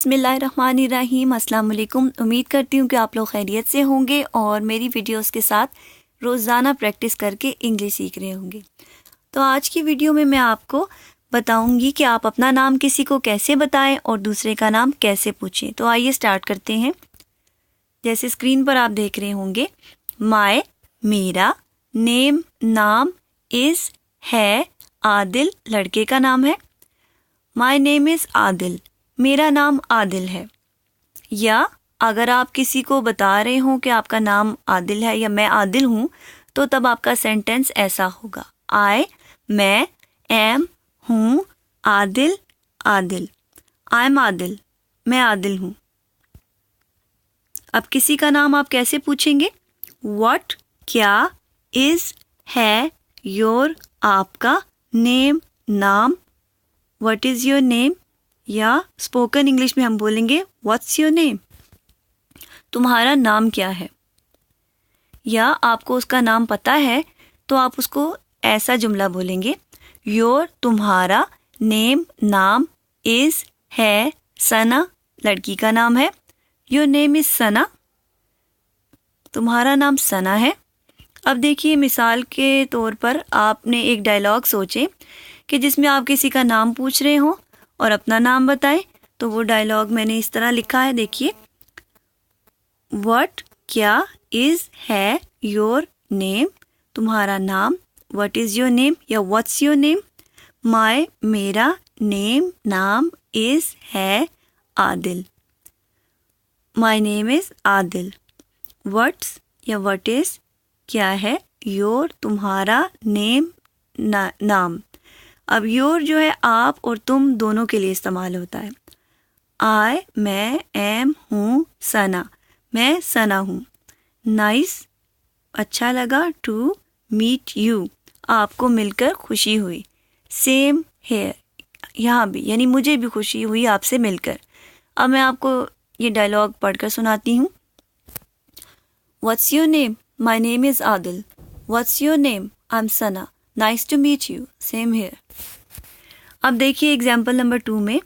بسم اللہ الرحمن الرحیم۔ السلام علیکم۔ امید کرتی ہوں کہ آپ لوگ خیریت سے ہوں گے اور میری ویڈیوز کے ساتھ روزانہ پریکٹس کر کے انگلش سیکھ رہے ہوں گے۔ تو آج کی ویڈیو میں آپ کو بتاؤں گی کہ آپ اپنا نام کسی کو کیسے بتائیں اور دوسرے کا نام کیسے پوچھیں۔ تو آئیے سٹارٹ کرتے ہیں۔ جیسے اسکرین پر آپ دیکھ رہے ہوں گے، مائی میرا، نیم نام، از ہے، عادل لڑکے کا نام ہے۔ مائی نیم از عادل، میرا نام عادل ہے۔ یا اگر آپ کسی کو بتا رہے ہوں کہ آپ کا نام عادل ہے یا میں عادل ہوں، تو تب آپ کا سینٹینس ایسا ہوگا، میں ایم ہوں عادل، عادل، آئی ایم عادل، میں عادل ہوں۔ اب کسی کا نام آپ کیسے پوچھیں گے؟ واٹ کیا، از ہے، یور آپ کا، نیم نام، واٹ از یور نیم، یا اسپوکن انگلش میں ہم بولیں گے واٹس یور نیم، تمہارا نام کیا ہے۔ یا آپ کو اس کا نام پتہ ہے تو آپ اس کو ایسا جملہ بولیں گے، یور تمہارا، نیم نام، از ہے، ثنا لڑکی کا نام ہے، یور نیم از ثنا، تمہارا نام ثنا ہے۔ اب دیکھیے مثال کے طور پر آپ نے ایک ڈائلاگ سوچیں کہ جس میں آپ کسی کا نام پوچھ رہے ہوں اور اپنا نام بتائیں۔ تو وہ ڈائلاگ میں نے اس طرح لکھا ہے، دیکھیے، واٹ کیا، از ہے، یور نیم تمہارا نام، واٹ از یور نیم یا واٹس یور نیم، مائی میرا، نیم نام، از ہے، عادل، مائی نیم از عادل، واٹس یا واٹ از کیا ہے، یور تمہارا، نیم نام۔ اب یور جو ہے آپ اور تم دونوں کے لیے استعمال ہوتا ہے۔ میں ایم ہوں ثنا، میں ثنا ہوں۔ نائس اچھا لگا، ٹو میٹ یو آپ کو مل کر خوشی ہوئی۔ سیم ہیئر یہاں بھی، یعنی مجھے بھی خوشی ہوئی آپ سے مل کر۔ اب میں آپ کو یہ ڈائلاگ پڑھ کر سناتی ہوں۔ What's your name? My name is Adil. What's your name? I am Sana. Nice to meet you, same here. اب دیکھیے ایگزامپل نمبر 2 میں،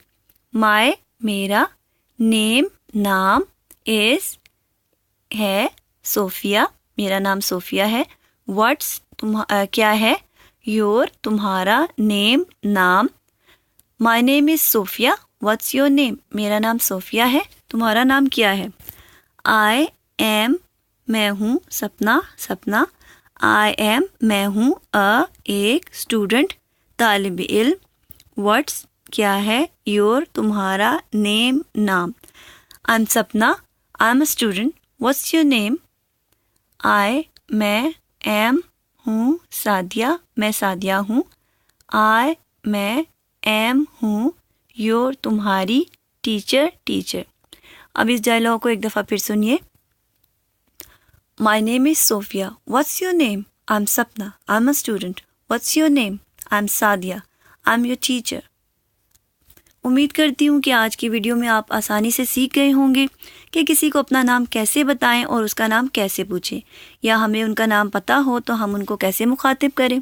مائی میرا، نیم نام، از ہے، صوفیہ میرا نام صوفیہ ہے، واٹس کیا ہے، یور تمہارا، نیم نام، مائی name is Sofia, what's your نیم میرا نام صوفیہ ہے، تمہارا نام کیا ہے۔ آئی ایم میں ہوں سپنا، سپنا، آئی ایم میں ہوں ایک اسٹوڈنٹ طالب علم، واٹس کیا ہے، یور تمہارا، نیم نام، آئی am Sapna, I am a student, what's your نیم، میں ایم ہوں سعدیہ، میں سعدیہ ہوں، میں ایم ہوں یور تمہاری، ٹیچر، ٹیچر۔ اب اس ڈائلاگ کو ایک دفعہ پھر سنیے۔ My name is Sofia, what's your name? I am Sapna, I am a student, what's your name? I am Sadia, I am your teacher. امید کرتی ہوں کہ آج کی ویڈیو میں آپ آسانی سے سیکھ گئے ہوں گے کہ کسی کو اپنا نام کیسے بتائیں اور اس کا نام کیسے پوچھیں، یا ہمیں ان کا نام پتہ ہو تو ہم ان کو کیسے مخاطب کریں۔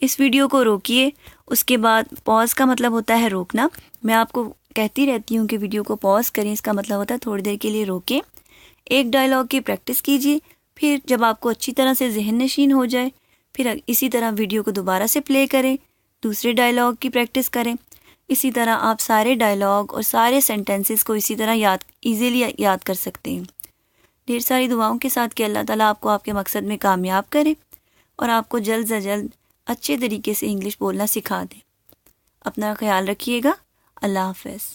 اس ویڈیو کو روکیے، اس کے بعد پاز کا مطلب ہوتا ہے روکنا۔ میں آپ کو کہتی رہتی ہوں کہ ویڈیو کو پاز کریں، اس کا مطلب ہوتا ہے تھوڑی دیر کے لیے روکیں، ایک ڈائلاگ کی پریکٹس کیجیے، پھر جب آپ کو اچھی طرح سے ذہن نشین ہو جائے پھر اسی طرح ویڈیو کو دوبارہ سے پلے کریں، دوسرے ڈائلاگ کی پریکٹس کریں۔ اسی طرح آپ سارے ڈائلاگ اور سارے سینٹینسز کو اسی طرح ایزیلی یاد کر سکتے ہیں۔ ڈھیر ساری دعاؤں کے ساتھ کہ اللہ تعالیٰ آپ کو آپ کے مقصد میں کامیاب کرے اور آپ کو جلد سے جلد اچھے طریقے سے انگلش بولنا سکھا دے۔ اپنا خیال رکھیے گا۔ اللہ حافظ۔